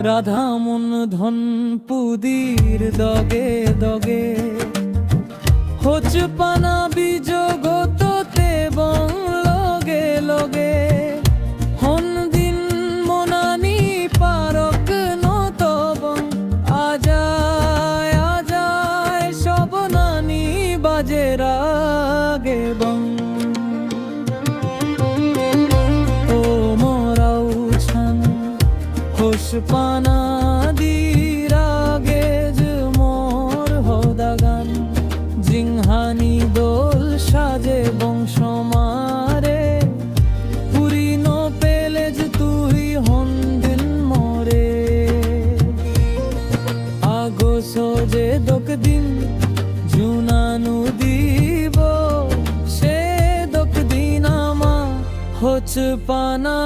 রাধা মন ধন পুদির দগে দগে হোচ পানা বীজ গোততে বং লগে লগে হন দিন মনানি পারক নত বং আজায় আজায় সব নানি বাজে রাগে বং ও মোরাও ছান হোশ পানা দিরাগে মোর হদাগান জিংহানি দোল সাজে বংশ মারে পুরিন পেলেজ তুই হন্দিন মরে আগো সোজে দোক দিন জুনানু দিব সে দোক দিন আমা হোচ পানা